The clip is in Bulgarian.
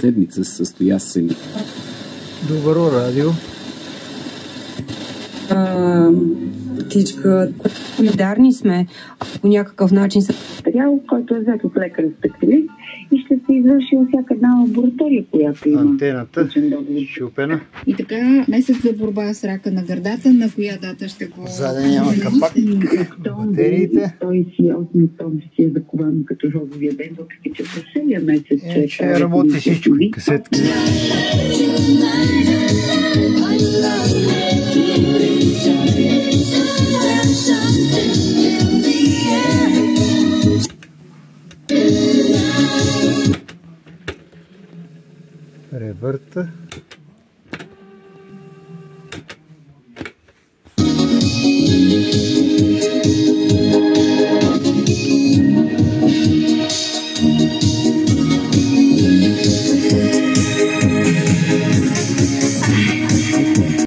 седмица се състоя семинар. Добро радио. Птичка, солидарни сме по някакъв начин. Материал, който е взет от лекар специалист и ще се извърши във всяка една лаборатория, която има. Антената щупена. И така, месец за борба с рака на гърдата, на коя дата ще го... Заде няма капак. Батериите. Той си 8 октомври си е закован като жозовия ден, въпреки че през целия месец... Ще работи всичко. Касетки. Ревърта.